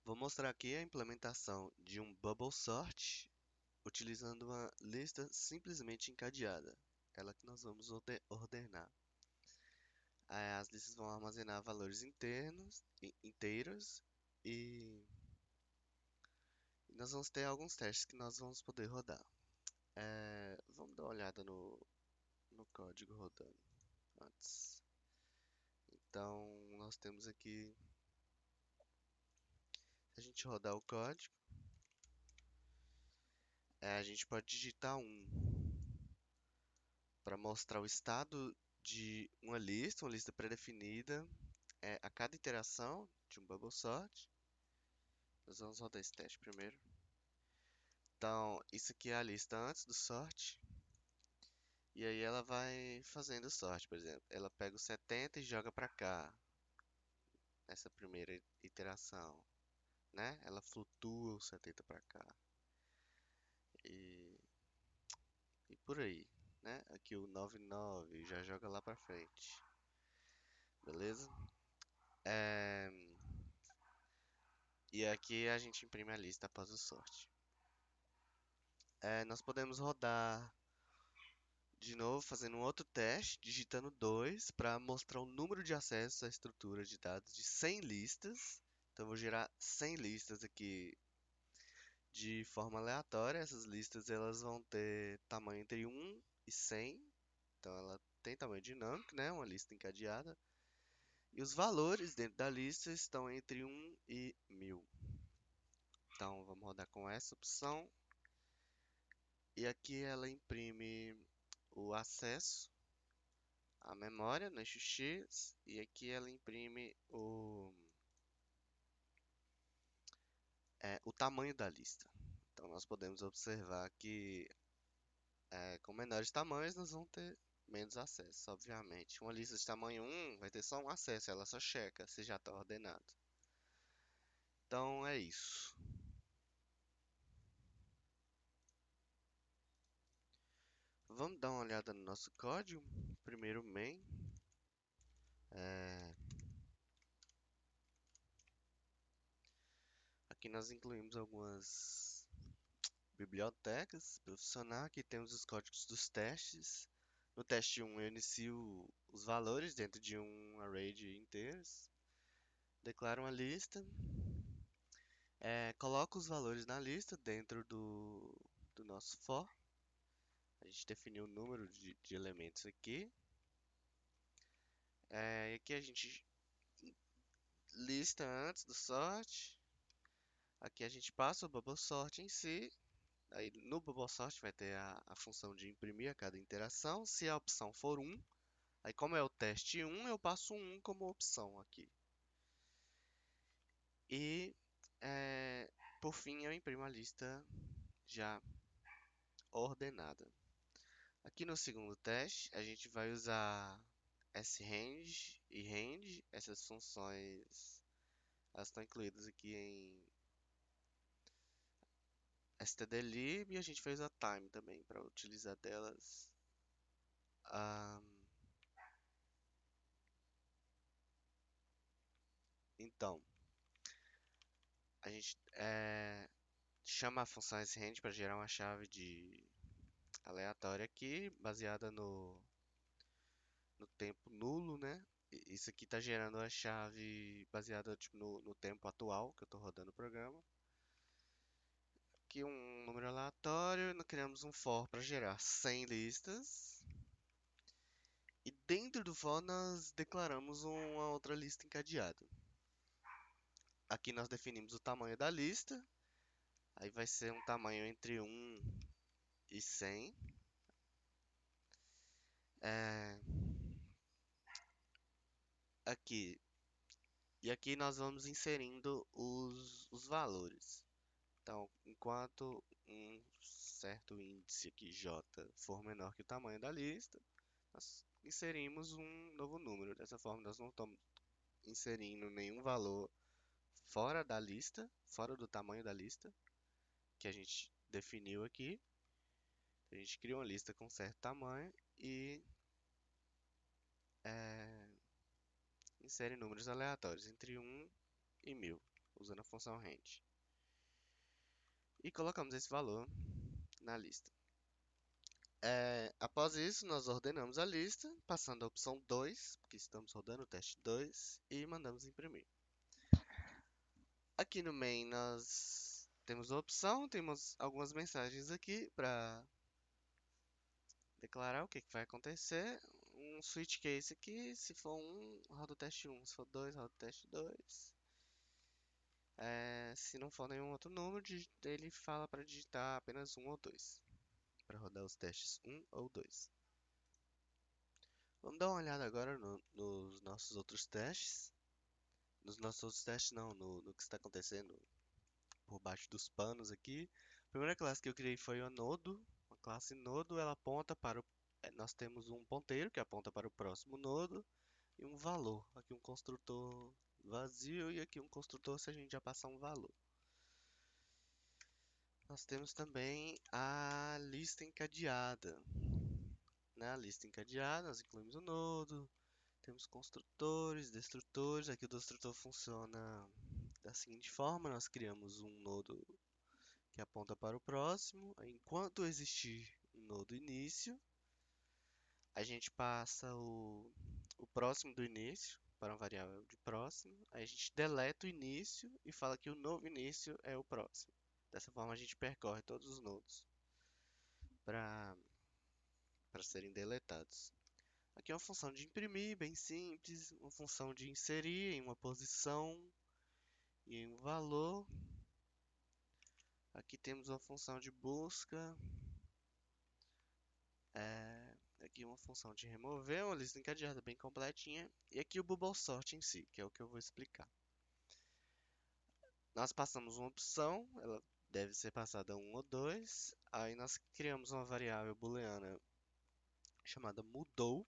Vou mostrar aqui a implementação de um bubble sort utilizando uma lista simplesmente encadeada. Ela que nós vamos ordenar. As listas vão armazenar valores inteiros e nós vamos ter alguns testes que nós vamos poder rodar. Vamos dar uma olhada no código rodando antes. Então, nós temos aqui, se a gente rodar o código, a gente pode digitar um para mostrar o estado de uma lista pré-definida, a cada iteração de um bubble sort. Nós vamos rodar esse teste primeiro. Então, isso aqui é a lista antes do sort. E aí ela vai fazendo o sort, por exemplo. Ela pega o 70 e joga para cá, nessa primeira iteração, né? Ela flutua o 70 para cá. E, e por aí, né? Aqui o 99 já joga lá para frente. Beleza? É, E aqui a gente imprime a lista após o sort. Nós podemos rodar de novo, fazendo um outro teste, digitando 2 para mostrar o número de acessos à estrutura de dados de 100 listas. Então, eu vou gerar 100 listas aqui de forma aleatória. Essas listas elas vão ter tamanho entre 1 e 100. Então, ela tem tamanho dinâmico, né? Uma lista encadeada. E os valores dentro da lista estão entre 1 e 1000. Então, vamos rodar com essa opção. E aqui ela imprime o acesso à memória no eixo X. E aqui ela imprime o tamanho da lista. Então, nós podemos observar que com menores tamanhos nós vamos ter menos acesso, obviamente. Uma lista de tamanho 1 vai ter só um acesso, ela só checa se já está ordenado. Então é isso. Vamos dar uma olhada no nosso código. Primeiro main. É, Aqui nós incluímos algumas bibliotecas para funcionar. Aqui temos os códigos dos testes. No teste 1 eu inicio os valores dentro de um array de inteiros. Declaro uma lista. Coloco os valores na lista dentro do nosso for. A gente definiu o número de elementos aqui. E aqui a gente lista antes do sort. Aqui a gente passa o bubble sort em si. Aí no bubble sort vai ter a função de imprimir a cada interação. Se a opção for 1, aí como é o teste 1, eu passo 1 como opção aqui. E por fim eu imprimo a lista já ordenada. Aqui no segundo teste, a gente vai usar sRange e range. Essas funções elas estão incluídas aqui em stdlib e a gente vai usar time também para utilizar delas. Ah, então, a gente chama a função sRange para gerar uma chave de aleatória aqui, baseada no tempo nulo, né? Isso aqui está gerando a chave baseada tipo, no tempo atual que eu estou rodando o programa. Aqui um número aleatório, nós criamos um for para gerar 100 listas. E dentro do for nós declaramos uma outra lista encadeada. Aqui nós definimos o tamanho da lista. Aí vai ser um tamanho entre 1 e 100. É, aqui. E aqui nós vamos inserindo os valores. Então, enquanto um certo índice aqui, J, for menor que o tamanho da lista, nós inserimos um novo número. Dessa forma, nós não estamos inserindo nenhum valor fora da lista, fora do tamanho da lista, que a gente definiu aqui. A gente cria uma lista com certo tamanho e insere números aleatórios entre 1 e 1000. usando a função range. E colocamos esse valor na lista. Após isso, nós ordenamos a lista, passando a opção 2, porque estamos rodando o teste 2, e mandamos imprimir. Aqui no main nós temos a opção, temos algumas mensagens aqui para declarar o que vai acontecer. Um switch case aqui, se for 1, roda o teste 1, se for 2, roda o teste 2. Se não for nenhum outro número, ele fala para digitar apenas 1 ou 2, para rodar os testes 1 ou 2. Vamos dar uma olhada agora nos nossos outros testes. Nos nossos outros testes não, no que está acontecendo por baixo dos panos aqui. A primeira classe que eu criei foi a Nodo. A classe Nodo, ela aponta para o... nós temos um ponteiro que aponta para o próximo nodo e um valor. Aqui um construtor vazio e aqui um construtor se a gente já passar um valor. Nós temos também a lista encadeada. Na lista encadeada, nós incluímos o nodo, temos construtores, destrutores. Aqui o destrutor funciona da seguinte forma: nós criamos um nodo que aponta para o próximo. Enquanto existir um nodo início, a gente passa o próximo do início para uma variável de próximo. Aí a gente deleta o início e fala que o novo início é o próximo. Dessa forma a gente percorre todos os nodos para serem deletados. Aqui é uma função de imprimir, bem simples, uma função de inserir em uma posição e em um valor. Aqui temos uma função de busca. Aqui uma função de remover, uma lista encadeada bem completinha. E aqui o bubble sort em si, que é o que eu vou explicar. Nós passamos uma opção, ela deve ser passada 1 ou 2. Aí nós criamos uma variável booleana chamada mudou.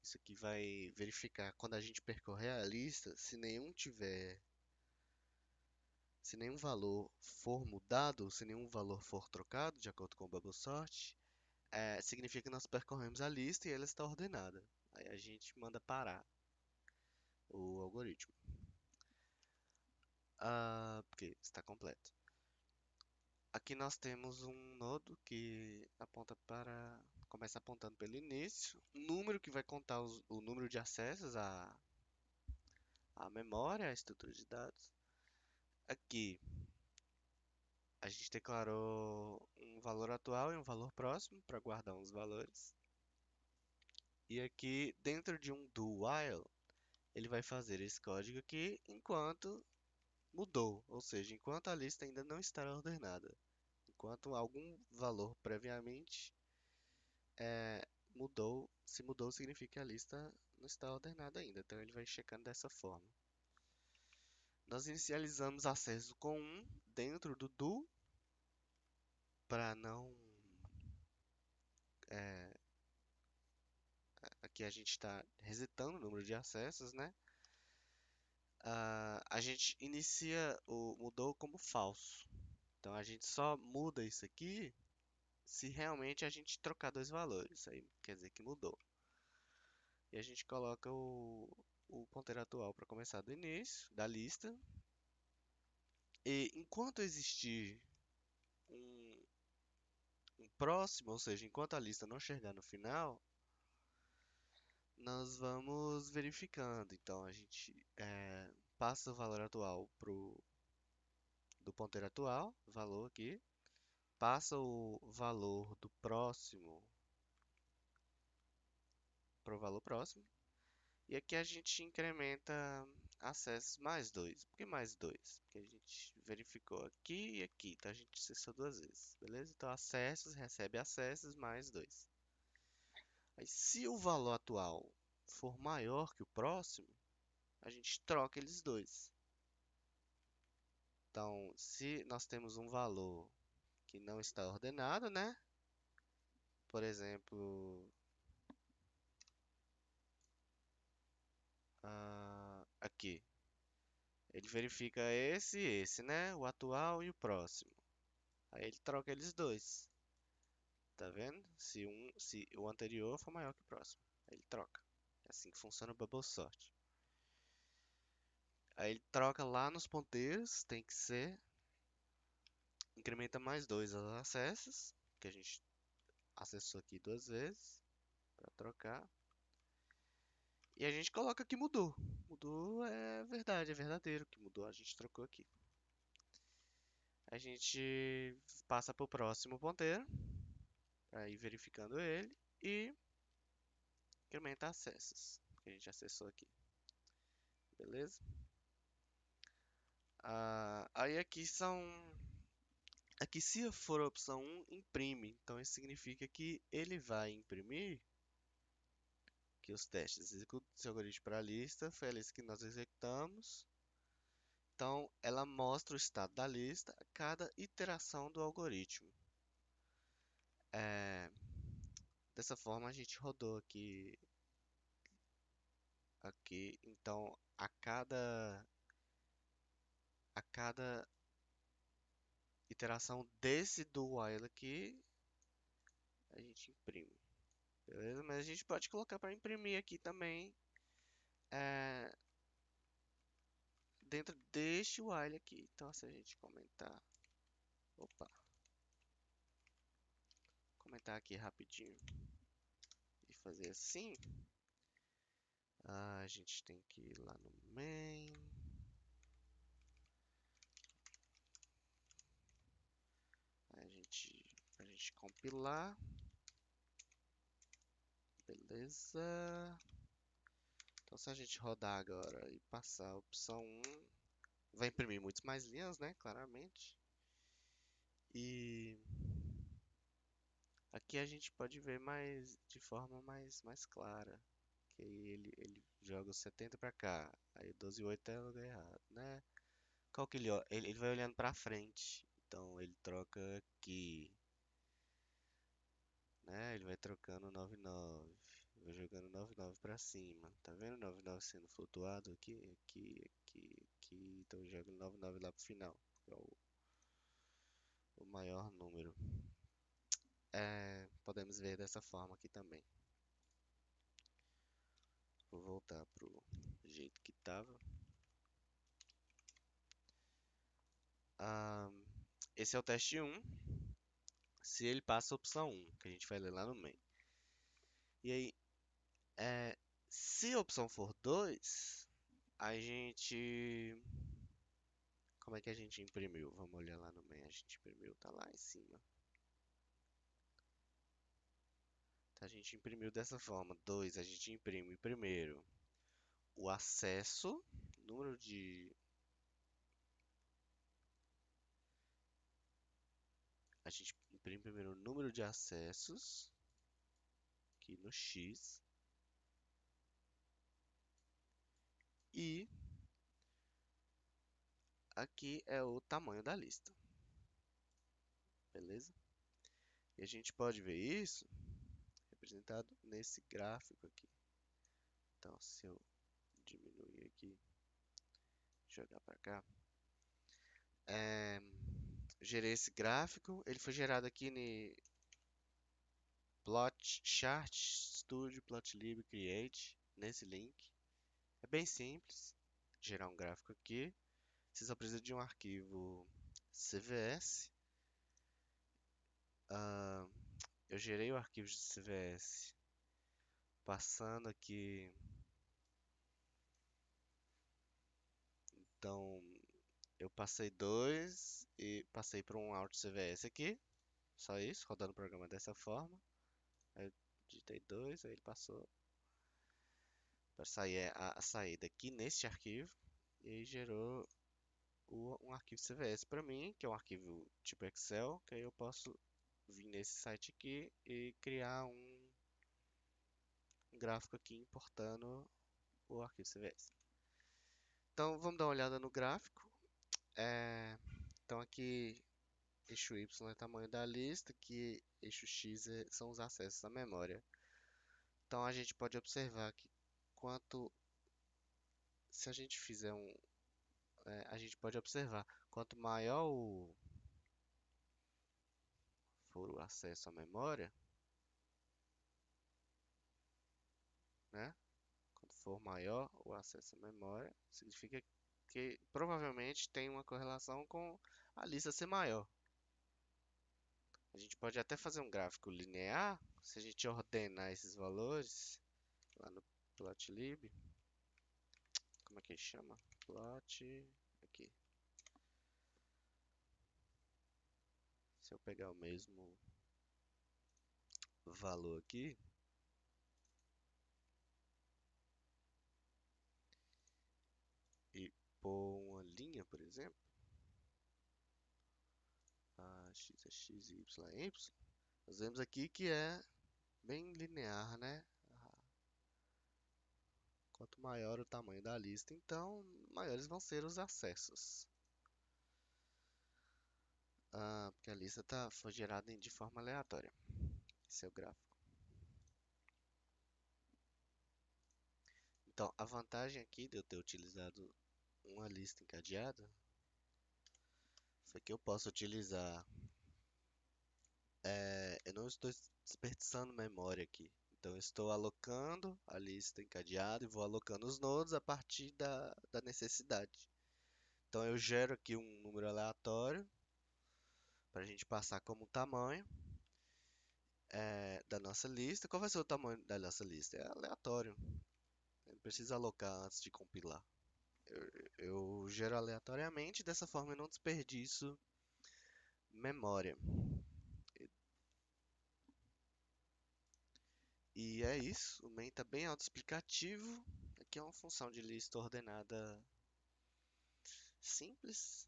Isso aqui vai verificar quando a gente percorrer a lista, se nenhum valor for mudado, se nenhum valor for trocado, de acordo com o bubble sort, significa que nós percorremos a lista e ela está ordenada. Aí a gente manda parar o algoritmo, porque está completo. Aqui nós temos um nodo que começa apontando pelo início, um número que vai contar o número de acessos à memória, à estrutura de dados. Aqui a gente declarou um valor atual e um valor próximo para guardar uns valores. E aqui dentro de um do while, ele vai fazer esse código aqui enquanto mudou, ou seja, enquanto a lista ainda não está ordenada. Enquanto algum valor previamente mudou, se mudou significa que a lista não está ordenada ainda, então ele vai checando dessa forma. Nós inicializamos acesso com 1 dentro do do, para não... aqui a gente está resetando o número de acessos, né? A gente inicia o mudou como falso. Então a gente só muda isso aqui se realmente a gente trocar dois valores. Aí quer dizer que mudou. E a gente coloca o ponteiro atual para começar do início da lista. E enquanto existir um, um próximo, ou seja, enquanto a lista não chegar no final, nós vamos verificando. Então a gente passa o valor atual do ponteiro atual, valor aqui, passa o valor do próximo para o valor próximo. E aqui a gente incrementa acessos mais 2. Por que mais 2? Porque a gente verificou aqui e aqui, então a gente acessou duas vezes, beleza? Então acessos, recebe acessos mais 2. Aí, se o valor atual for maior que o próximo, a gente troca eles dois. Então, se nós temos um valor que não está ordenado, né? Por exemplo, aqui. Ele verifica esse e esse, né? O atual e o próximo. Aí ele troca eles dois. Tá vendo? Se o anterior for maior que o próximo. Aí ele troca. É assim que funciona o bubble sort. Aí ele troca lá nos ponteiros, tem que ser, incrementa mais dois os acessos, que a gente acessou aqui duas vezes, para trocar. E a gente coloca que mudou. Mudou é verdade, é verdadeiro que mudou, a gente trocou aqui. A gente passa para o próximo ponteiro, para ir verificando ele, e incrementa acessos, que a gente acessou aqui. Beleza? Aí aqui são. Aqui, se for a opção 1, imprime. Então, isso significa que ele vai imprimir que os testes executam seu algoritmo para a lista. Foi a lista que nós executamos. Então, ela mostra o estado da lista a cada iteração do algoritmo. É, dessa forma, a gente rodou aqui. Então, a cada iteração desse do while aqui, a gente imprime. Beleza? Mas a gente pode colocar para imprimir aqui também, é, dentro deste while aqui. Então, se a gente comentar aqui rapidinho e fazer assim, a gente tem que ir lá no main, a gente compilar, beleza? Então, se a gente rodar agora e passar a opção 1, vai imprimir muitas mais linhas, né? Claramente. E aqui a gente pode ver mais de forma mais clara. Que aí ele joga o 70 para cá. Aí o 12 e 8 é o lugar errado, né? Qual que ele vai olhando para frente. Então ele troca aqui, né? Ele vai trocando 9 9. Vai jogando 9 9 para cima. Tá vendo 9 9 sendo flutuado aqui, aqui, aqui, aqui. Então joga 9 9 lá pro final. Que é o maior número. Podemos ver dessa forma aqui também. Vou voltar pro jeito que tava. Ah, esse é o teste 1. Se ele passa a opção 1, que a gente vai ler lá no main. E aí, é, se a opção for 2, a gente. Como é que a gente imprimiu? Vamos olhar lá no main. A gente imprimiu, tá lá em cima. Então, a gente imprimiu dessa forma. 2, a gente imprime primeiro o acesso, número de. A gente imprime primeiro o número de acessos, aqui no X. E aqui é o tamanho da lista. Beleza? E a gente pode ver isso representado nesse gráfico aqui. Então, se eu diminuir aqui, jogar para cá, gerei esse gráfico. Ele foi gerado aqui no Plot Chart Studio Plotlib Create, nesse link. É bem simples gerar um gráfico aqui. Você só precisa de um arquivo CVS. Ah, eu gerei o arquivo de CVS passando aqui. Então, eu passei dois e passei para um Alt CVS aqui. Só isso, rodando o programa dessa forma. Aí eu digitei 2, aí ele passou para sair a saída aqui neste arquivo. E aí gerou um arquivo CVS para mim, que é um arquivo tipo Excel, que aí eu posso vir nesse site aqui e criar um gráfico aqui importando o arquivo CVS. Então vamos dar uma olhada no gráfico. Então aqui eixo Y é o tamanho da lista, que eixo X são os acessos à memória. Então a gente pode observar que quanto se a gente fizer a gente pode observar quanto maior for o acesso à memória, né? Quanto for maior o acesso à memória, significa que provavelmente tem uma correlação com a lista ser maior. A gente pode até fazer um gráfico linear, se a gente ordenar esses valores lá no Plotlib. Como é que chama? Plot. Aqui. Se eu pegar o mesmo valor aqui e pôr uma linha, por exemplo, a x é x e y é y, nós vemos aqui que é bem linear, né? Quanto maior o tamanho da lista, então maiores vão ser os acessos. Porque a lista foi gerada de forma aleatória. Esse é o gráfico. Então, a vantagem aqui de eu ter utilizado uma lista encadeada foi que eu posso utilizar. Eu não estou desperdiçando memória aqui. Então, eu estou alocando a lista encadeada e vou alocando os nodos a partir da necessidade. Então, eu gero aqui um número aleatório para a gente passar como tamanho da nossa lista. Qual vai ser o tamanho da nossa lista? É aleatório. Não precisa alocar antes de compilar. Eu gero aleatoriamente, dessa forma eu não desperdiço memória. E é isso, o main está bem autoexplicativo. Aqui é uma função de lista ordenada simples,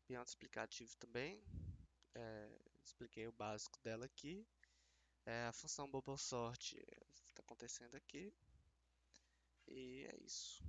bem autoexplicativo também. Expliquei o básico dela aqui. A função bubble sort está acontecendo aqui. E é isso.